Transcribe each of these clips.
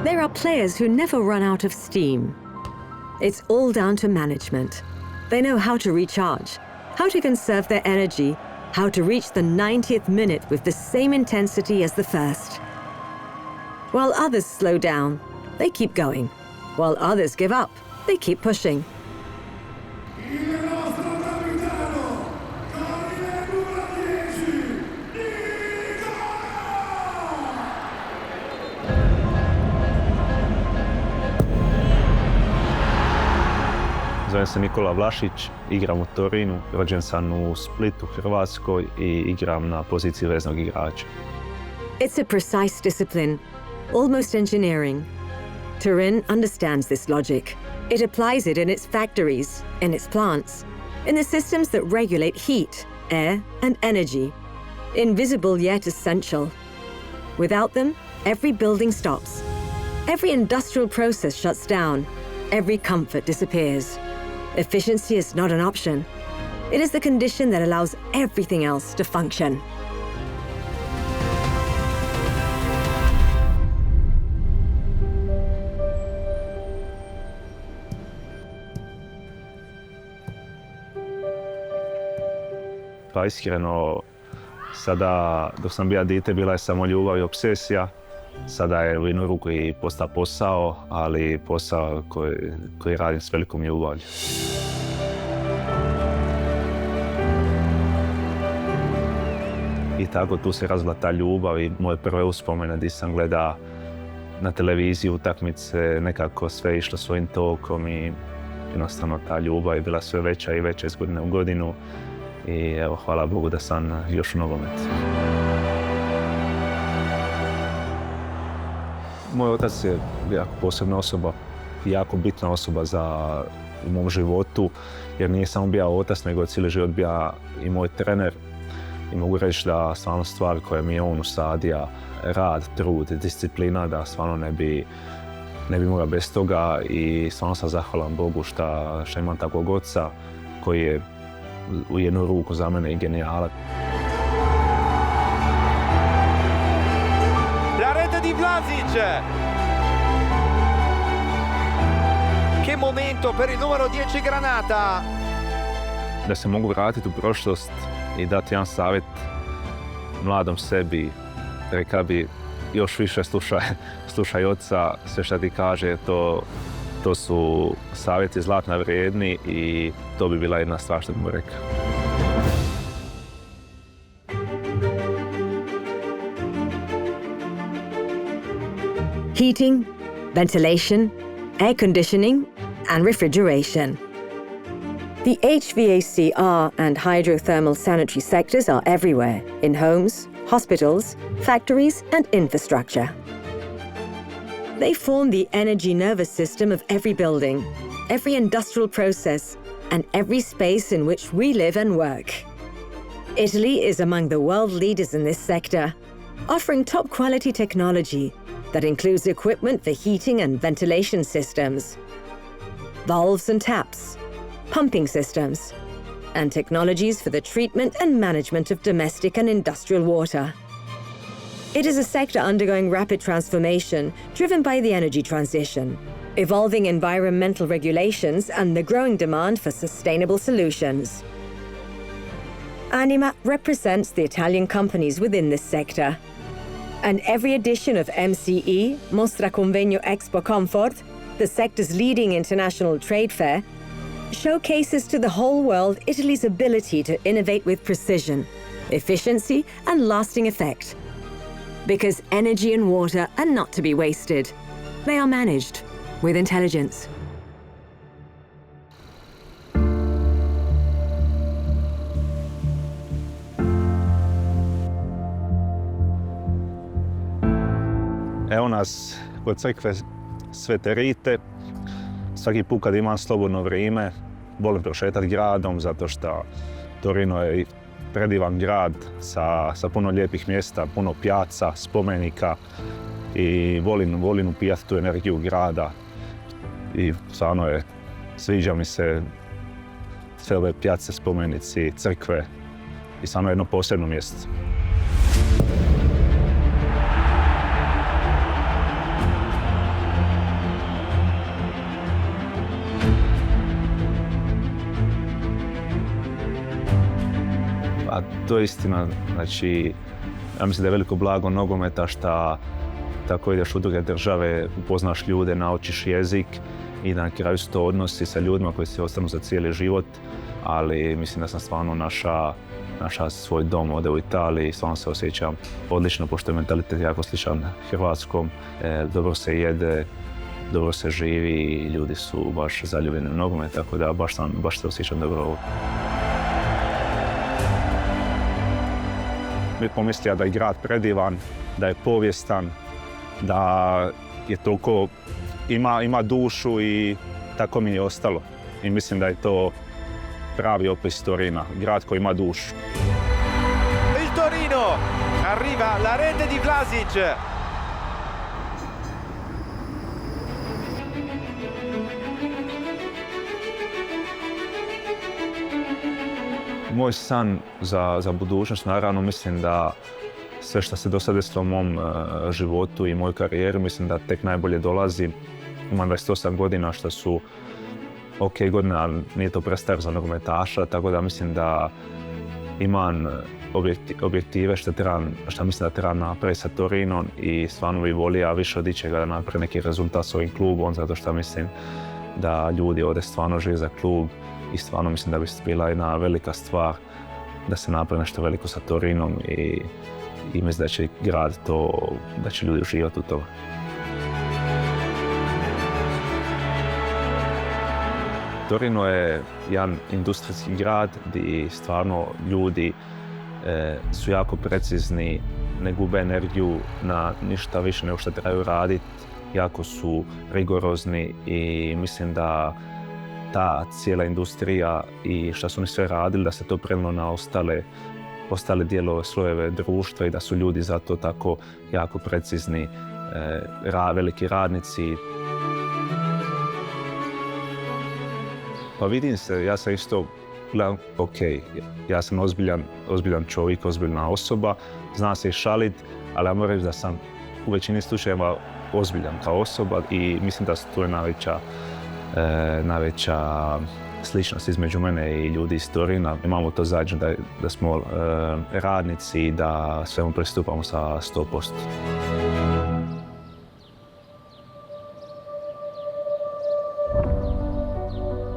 There are players who never run out of steam. It's all down to management. They know how to recharge, how to conserve their energy, how to reach the 90th minute with the same intensity as the first. While others slow down, they keep going. While others give up, they keep pushing. Zovem se Nikola Vlašić, igram u Turinu, rođen sam u Splitu, Hrvatskoj i igram na poziciji veznog igrača. It's a precise discipline, almost engineering. Turin understands this logic. It applies it in its factories, in its plants, in the systems that regulate heat, air, and energy. Invisible yet essential. Without them, every building stops. Every industrial process shuts down. Every comfort disappears. Efficiency is not an option. It is the condition that allows everything else to function. Pa iskreno, sada dok sam bio dijete bila je samo ljubav i obsesija. Sada je u jednu ruku i postao posao, ali posao koji radim s velikom ljubavlju. I tako tu se razvila ta ljubav i moje prve uspomene gdje sam gledao na televiziji utakmice, nekako sve išlo svojim tokom i jednostavno ta ljubav je bila sve veća i veća iz godine u godinu. I evo, hvala Bogu da sam još u nogometu. Moj otac je jako posebna osoba, jako bitna osoba u mom životu, jer nije samo bio otac, nego cijeli život bio i moj trener. I mogu reći da stvarno stvar koje mi je on usadio, rad, trud, disciplina, da stvarno ne bi mogao bez toga i stvarno sam zahvalan Bogu što imam takvog oca koji je u jednu ruku za mene i genijalac. Di Vlasic, che momento per il numero 10 Granata. Da se mogu vratiti u prošlost i dati jedan savjet mladom sebi, rekao bi još više slušaj oca, sve što ti kaže, to su savjeti zlatna vrijedni i to bi bila jedna stvar što bi mu rekao. Heating, ventilation, air conditioning, and refrigeration. The HVACR and hydrothermal sanitary sectors are everywhere, in homes, hospitals, factories, and infrastructure. They form the energy nervous system of every building, every industrial process, and every space in which we live and work. Italy is among the world leaders in this sector, offering top-quality technology that includes equipment for heating and ventilation systems, valves and taps, pumping systems, and technologies for the treatment and management of domestic and industrial water. It is a sector undergoing rapid transformation driven by the energy transition, evolving environmental regulations, and the growing demand for sustainable solutions. Anima represents the Italian companies within this sector. And every edition of MCE, Mostra Convegno Expo Comfort, the sector's leading international trade fair, showcases to the whole world Italy's ability to innovate with precision, efficiency, and lasting effect. Because energy and water are not to be wasted. They are managed with intelligence. Evo nas kod crkve Svete Rite. Svaki put kad imam slobodno vrijeme, volim prošetati gradom zato što Torino je predivan grad sa puno lijepih mjesta, puno pijaca, spomenika i volim upijati tu energiju grada. I stvarno sviđa mi se sve ove pijace, spomenici, crkve i stvarno jedno posebno mjesto. A to je istina, znači, ja mislim da je veliko blago nogometa što tako ideš u druge države, upoznaš ljude, naučiš jezik i da na kraju se to odnosi sa ljudima koji se ostanu za cijeli život, ali mislim da sam stvarno našao svoj dom ovdje u Italiji, stvarno se osjećam odlično pošto je mentalitet jako sličan hrvatskom, dobro se jede, dobro se živi i ljudi su baš zaljubljeni u nogomet, tako da baš se osjećam dobro ovdje. Mi pomislio da je grad predivan, da je povijestan, da je toliko, ima dušu i tako mi je ostalo. I mislim da je to pravi opis Torina, grad koji ima dušu. Il Torino, arriva la rete di Vlasic. Moj san za budućnost, naravno, mislim da sve što se do sada desilo u mom životu i mojoj karijeri, mislim da tek najbolje dolazi. Imam 28 godina što su ok godina, ali nije to prestaro za nogometaša, tako da mislim da imam objektive što mislim da trebam napraviti sa Torinom i stvarno bi volio više od ičega da napravim neki rezultat s ovim klubom, zato što mislim da ljudi ovdje stvarno žive za klub i stvarno mislim da bi bila jedna velika stvar da se napravi nešto veliko sa Torinom i mislim da će grad da će ljudi uživati u tome. Torino je jedan industrijski grad gdje stvarno ljudi su jako precizni, ne gube energiju na ništa više nego što trebaju raditi, jako su rigorozni i mislim da ta cijela industrija i što su oni sve radili, da se to prenijelo na ostale dijelove, slojeve društva i da su ljudi zato tako jako precizni, veliki radnici. Pa vidim se, ja sam isto gledam, ok, ja sam ozbiljan čovjek, ozbiljna osoba, znam se i šalit, ali ja moram reći da sam u većini slučajeva ozbiljan kao osoba i mislim da to je najveća sličnost između mene i ljudi iz Torina. Imamo to zajedno da smo radnici i da svemu pristupamo sa 100%.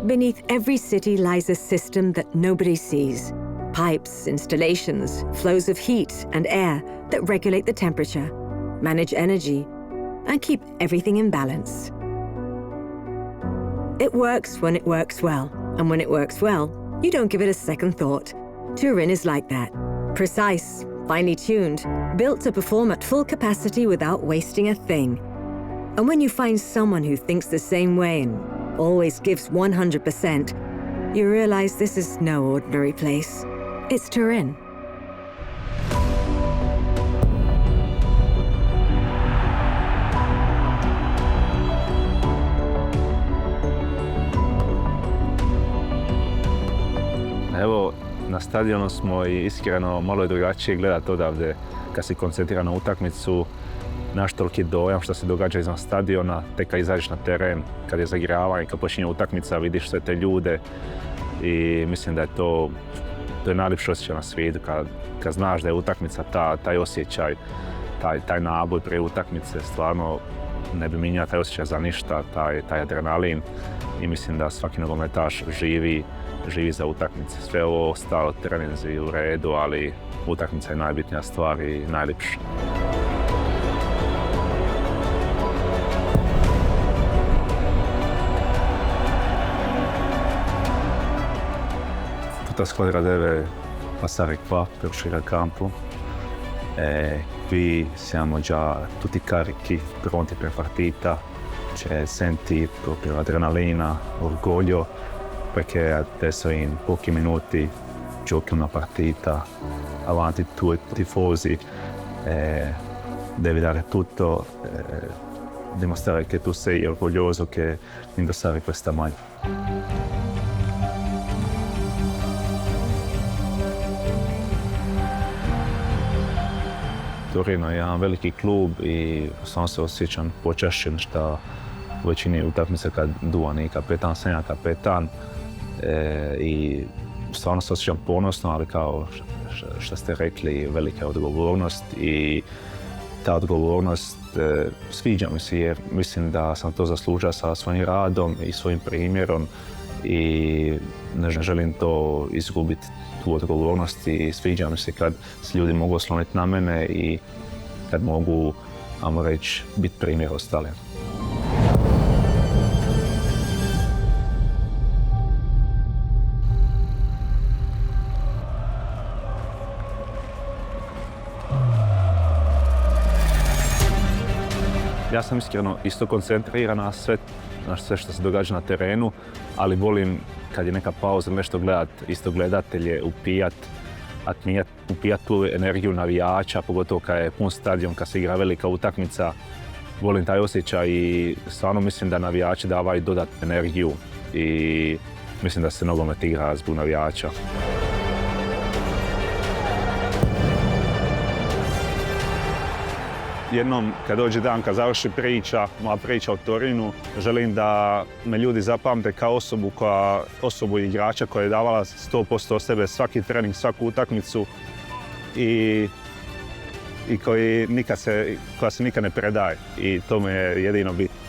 Beneath every city lies a system that nobody sees. Pipes, installations, flows of heat and air that regulate the temperature, manage energy, and keep everything in balance. It works when it works well, and when it works well, you don't give it a second thought. Turin is like that. Precise, finely tuned, built to perform at full capacity without wasting a thing. And when you find someone who thinks the same way and always gives 100%, you realize this is no ordinary place. It's Turin. Evo, na stadionu smo i iskreno malo je drugačije gledati odavde kad si koncentriran na utakmicu, naš toliki dojam što se događa izvan stadiona, tek kad izađeš na teren, kad je zagrijavanje, kad počinje utakmica, vidiš sve te ljude i mislim da je to je najljepši osjećaj na svijetu kad znaš da je utakmica taj osjećaj, taj naboj prije utakmice, stvarno ne bi mijenjao taj osjećaj za ništa, taj adrenalin i mislim da svaki nogometaš živi za utakmice. Sve ovo ostalo, treninzi u redu, ali utakmica je najbitnija stvar i najljepša. Questa squadra deve passare qua per uscire al campo e qui siamo già tutti carichi, pronti per partita. Senti proprio adrenalina, orgoglio, perché adesso in pochi minuti giochi una partita avanti ai tuoi tifosi, devi dare tutto, dimostrare che tu sei orgoglioso di indossare questa maglia. Turin je jedan veliki klub i stvarno se osjećam počašćen što u većini utakmica kad duvan i kapetan, sam ja kapetan i stvarno se osjećam ponosno, ali kao što ste rekli, velika odgovornost i ta odgovornost sviđa mi se jer mislim da sam to zaslužio sa svojim radom i svojim primjerom i ne želim to izgubiti, tu odgovornost, i sviđa mi se kad se ljudi mogu osloniti na mene i kad mogu, ajmo reći, biti primjer ostalim. Ja sam iskreno isto koncentriran na sve što se događa na terenu, ali volim kad je neka pauza nešto gledat, isto gledatelje, upijat tu energiju navijača, pogotovo kad je pun stadion, kad se igra velika utakmica. Volim taj osjećaj i stvarno mislim da navijači davaju dodatnu energiju i mislim da se nogomet igra zbog navijača. Jednom kad dođe dan, kad završi moja priča o Torinu, želim da me ljudi zapamte kao osobu igrača koja je davala 100% od sebe svaki trening, svaku utakmicu i koja se nikad ne predaje. I to mi je jedino bitno.